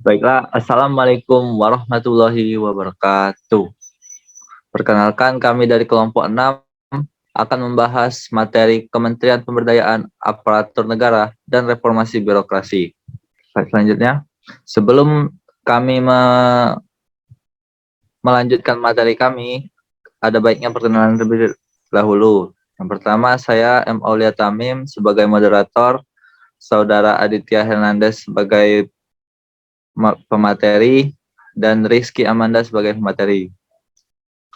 Baiklah, Assalamualaikum warahmatullahi wabarakatuh. Perkenalkan, kami dari kelompok 6 akan membahas materi Kementerian Pemberdayaan Aparatur Negara dan Reformasi Birokrasi. Baik, selanjutnya, sebelum kami melanjutkan materi kami, ada baiknya perkenalan terlebih dahulu. Yang pertama, saya M. Aulia Tamim sebagai moderator, Saudara Aditya Hernandez sebagai pemateri, dan Rizky Amanda sebagai pemateri.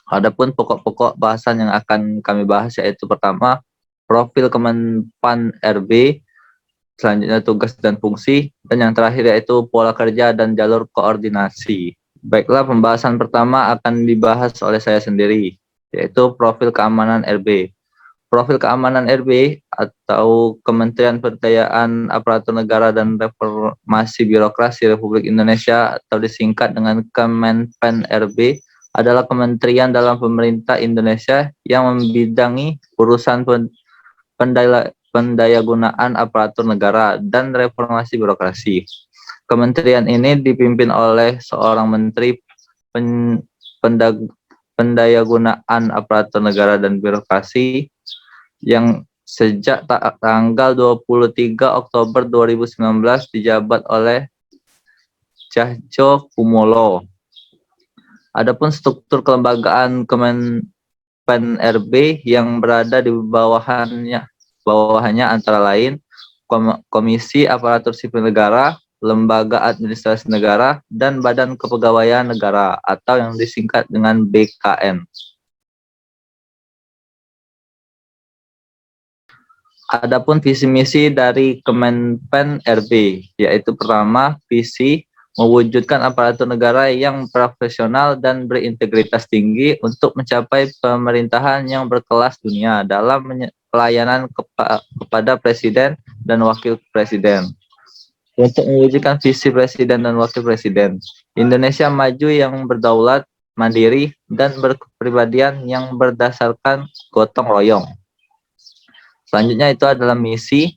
Adapun pokok-pokok bahasan yang akan kami bahas yaitu pertama, profil Kemenpan RB, selanjutnya tugas dan fungsi, dan yang terakhir yaitu pola kerja dan jalur koordinasi. Baiklah, pembahasan pertama akan dibahas oleh saya sendiri, yaitu profil keamanan RB. Profil keamanan RB atau Kementerian Pemberdayaan Aparatur Negara dan Reformasi Birokrasi Republik Indonesia atau disingkat dengan Kemenpan RB adalah kementerian dalam pemerintah Indonesia yang membidangi urusan pendayagunaan aparatur negara dan reformasi birokrasi. Kementerian ini dipimpin oleh seorang menteri pendayagunaan aparatur negara dan birokrasi yang sejak tanggal 23 Oktober 2019 dijabat oleh Cahyo Kumolo. Adapun struktur kelembagaan Kemenpan RB yang berada di bawahnya antara lain Komisi Aparatur Sipil Negara, Lembaga Administrasi Negara, dan Badan Kepegawaian Negara atau yang disingkat dengan BKN. Adapun visi misi dari Kemenpan RB, yaitu pertama, visi mewujudkan aparatur negara yang profesional dan berintegritas tinggi untuk mencapai pemerintahan yang berkelas dunia dalam pelayanan kepada Presiden dan Wakil Presiden. Untuk mewujudkan visi Presiden dan Wakil Presiden, Indonesia maju yang berdaulat, mandiri, dan berkepribadian yang berdasarkan gotong royong. Selanjutnya itu adalah misi.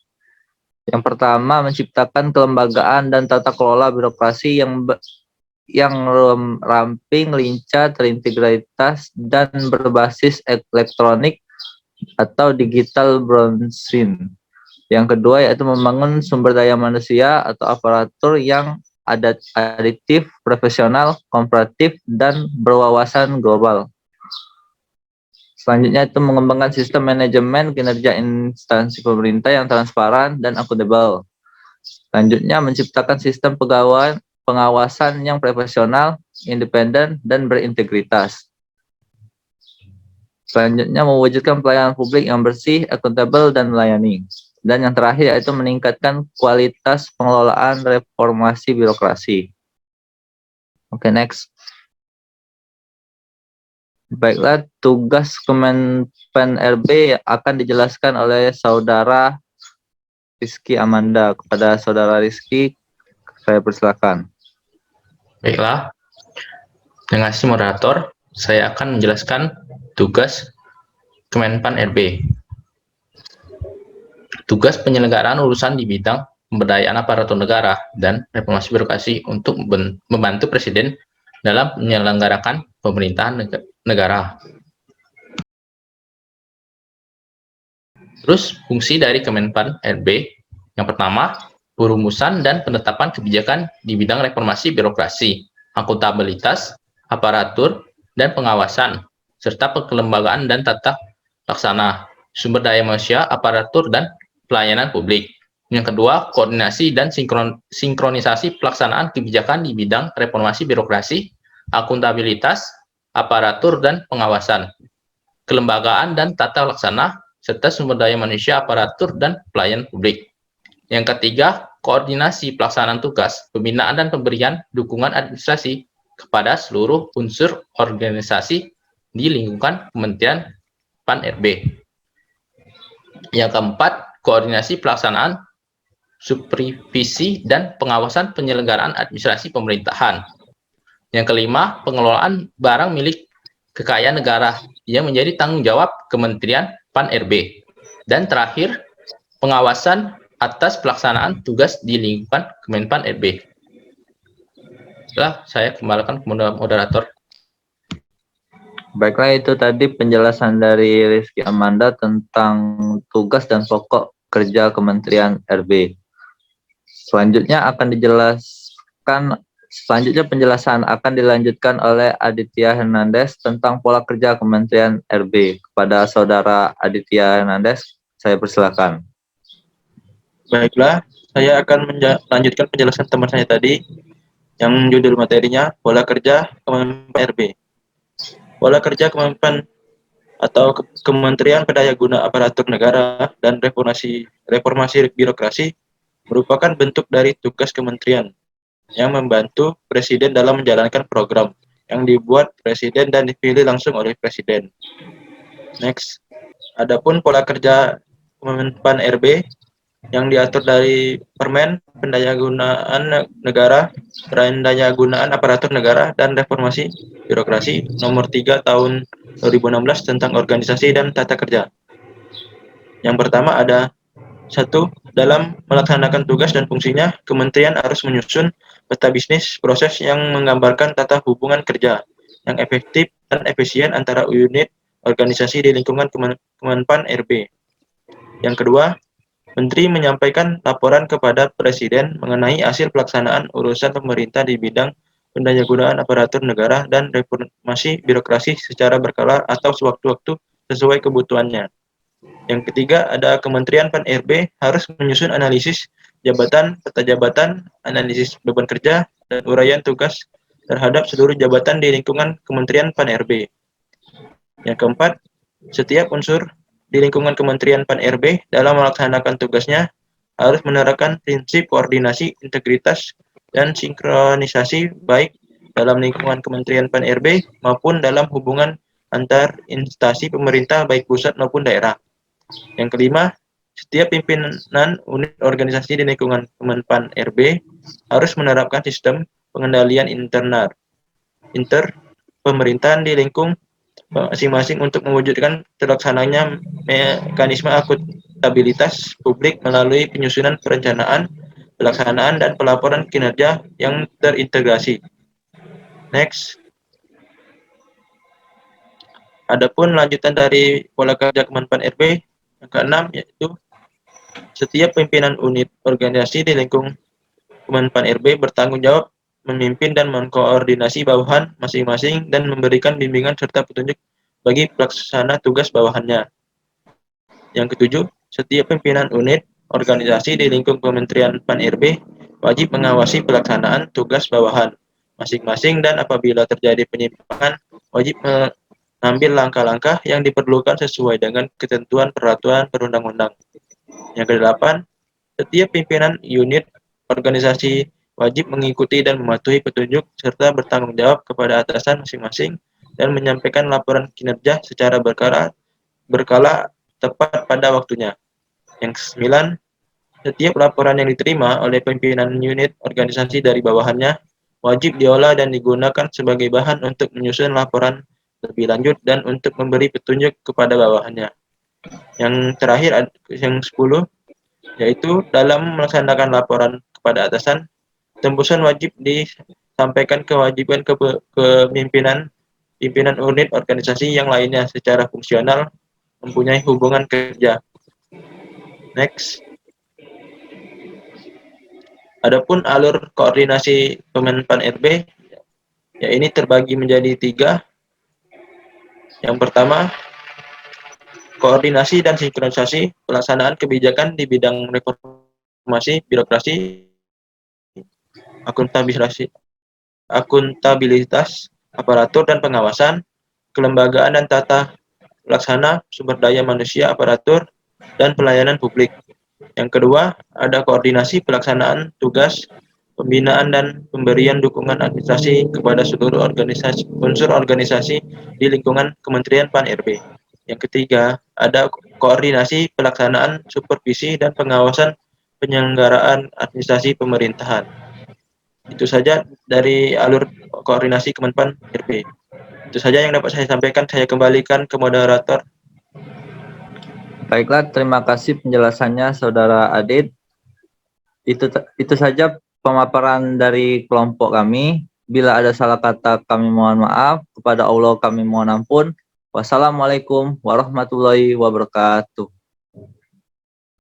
Yang pertama, menciptakan kelembagaan dan tata kelola birokrasi yang ramping, lincah, terintegritas, dan berbasis elektronik atau digital bronzing. Yang kedua yaitu membangun sumber daya manusia atau aparatur yang aditif, profesional, komparatif, dan berwawasan global. Selanjutnya itu mengembangkan sistem manajemen kinerja instansi pemerintah yang transparan dan akuntabel. Selanjutnya menciptakan sistem pengawasan yang profesional, independen, dan berintegritas. Selanjutnya mewujudkan pelayanan publik yang bersih, akuntabel, dan melayani. Dan yang terakhir yaitu meningkatkan kualitas pengelolaan reformasi birokrasi. Oke, next. Baiklah, tugas Kemenpan RB akan dijelaskan oleh Saudara Rizky Amanda. Kepada Saudara Rizky, saya persilakan. Baiklah, dengan si moderator, saya akan menjelaskan tugas Kemenpan RB. Tugas penyelenggaraan urusan di bidang pemberdayaan aparatur negara dan reformasi birokrasi untuk membantu Presiden dalam menyelenggarakan pemerintahan negara. Terus fungsi dari Kemenpan RB yang pertama, perumusan dan penetapan kebijakan di bidang reformasi birokrasi, akuntabilitas, aparatur, dan pengawasan, serta kelembagaan dan tata laksana, sumber daya manusia, aparatur, dan pelayanan publik. Yang kedua, koordinasi dan sinkronisasi pelaksanaan kebijakan di bidang reformasi birokrasi, akuntabilitas, aparatur, dan pengawasan, kelembagaan dan tata laksana, serta sumber daya manusia, aparatur, dan pelayanan publik. Yang ketiga, koordinasi pelaksanaan tugas, pembinaan dan pemberian dukungan administrasi kepada seluruh unsur organisasi di lingkungan Kementerian Pan RB. Yang keempat, koordinasi pelaksanaan, supervisi, dan pengawasan penyelenggaraan administrasi pemerintahan. Yang kelima, pengelolaan barang milik kekayaan negara yang menjadi tanggung jawab Kementerian Pan RB. Dan terakhir, pengawasan atas pelaksanaan tugas di lingkungan Kemenpan RB. Baiklah, saya kembalikan ke moderator. Baiklah, itu tadi penjelasan dari Rizky Amanda tentang tugas dan pokok kerja Kementerian RB. Selanjutnya penjelasan akan dilanjutkan oleh Aditya Hernandez tentang pola kerja Kementerian RB. Kepada Saudara Aditya Hernandez, saya persilakan. Baiklah, saya akan melanjutkan penjelasan teman saya tadi yang judul materinya Pola Kerja Kemenpan RB. Pola kerja Kemenpan atau Kementerian Pendayaguna Aparatur Negara dan Reformasi Birokrasi merupakan bentuk dari tugas kementerian yang membantu Presiden dalam menjalankan program yang dibuat Presiden dan dipilih langsung oleh Presiden. Next, adapun pola kerja Kemenpan RB yang diatur dari Permen Pendayagunaan Negara, Pendayagunaan Aparatur Negara dan Reformasi Birokrasi Nomor 3 Tahun 2016 tentang Organisasi dan Tata Kerja. Yang pertama ada 1. Dalam melaksanakan tugas dan fungsinya, kementerian harus menyusun peta bisnis proses yang menggambarkan tata hubungan kerja yang efektif dan efisien antara unit organisasi di lingkungan Kemenpan RB. Yang kedua, Menteri menyampaikan laporan kepada Presiden mengenai hasil pelaksanaan urusan pemerintah di bidang pendayagunaan aparatur negara dan reformasi birokrasi secara berkala atau sewaktu-waktu sesuai kebutuhannya. Yang ketiga, ada Kementerian Pan RB harus menyusun analisis jabatan, peta jabatan, analisis beban kerja, dan uraian tugas terhadap seluruh jabatan di lingkungan Kementerian Pan RB. Yang keempat, setiap unsur di lingkungan Kementerian Pan RB dalam melaksanakan tugasnya harus menerapkan prinsip koordinasi, integritas, dan sinkronisasi baik dalam lingkungan Kementerian Pan RB maupun dalam hubungan antar instansi pemerintah baik pusat maupun daerah. Yang kelima, setiap pimpinan unit organisasi di lingkungan Kemenpan RB harus menerapkan sistem pengendalian inter pemerintahan di lingkung masing-masing untuk mewujudkan terlaksananya mekanisme akuntabilitas publik melalui penyusunan perencanaan, pelaksanaan, dan pelaporan kinerja yang terintegrasi. Next. Adapun lanjutan dari pola kerja Kemenpan RB yang keenam yaitu setiap pimpinan unit organisasi di lingkung Kemenpan RB bertanggung jawab memimpin dan mengkoordinasi bawahan masing-masing dan memberikan bimbingan serta petunjuk bagi pelaksana tugas bawahannya. Yang ketujuh, setiap pimpinan unit organisasi di lingkup Kementerian Pan RB wajib mengawasi pelaksanaan tugas bawahan masing-masing dan apabila terjadi penyimpangan wajib mengambil langkah-langkah yang diperlukan sesuai dengan ketentuan peraturan perundang-undang. Yang kedelapan, setiap pimpinan unit organisasi wajib mengikuti dan mematuhi petunjuk serta bertanggung jawab kepada atasan masing-masing dan menyampaikan laporan kinerja secara berkala tepat pada waktunya. Yang kesembilan, setiap laporan yang diterima oleh pimpinan unit organisasi dari bawahannya wajib diolah dan digunakan sebagai bahan untuk menyusun laporan lebih lanjut dan untuk memberi petunjuk kepada bawahannya. Yang terakhir, yang 10, yaitu dalam melaksanakan laporan kepada atasan, tembusan wajib disampaikan kewajiban ke pimpinan unit organisasi yang lainnya secara fungsional mempunyai hubungan kerja. Next. Adapun alur koordinasi Kemenpan RB, ya ini terbagi menjadi 3. Yang pertama, koordinasi dan sinkronisasi pelaksanaan kebijakan di bidang reformasi birokrasi, akuntabilitas, aparatur dan pengawasan, kelembagaan dan tata laksana sumber daya manusia, aparatur, dan pelayanan publik. Yang kedua, ada koordinasi pelaksanaan tugas, pembinaan dan pemberian dukungan administrasi kepada seluruh unsur organisasi di lingkungan Kementerian Pan RB. Yang ketiga, ada koordinasi pelaksanaan, supervisi, dan pengawasan penyelenggaraan administrasi pemerintahan. Itu saja dari alur koordinasi Kemenpan RB. Itu saja yang dapat saya sampaikan. Saya kembalikan ke moderator. Baiklah, terima kasih penjelasannya Saudara Adit. Itu saja pemaparan dari kelompok kami. Bila ada salah kata kami mohon maaf. Kepada Allah kami mohon ampun. Wassalamualaikum warahmatullahi wabarakatuh.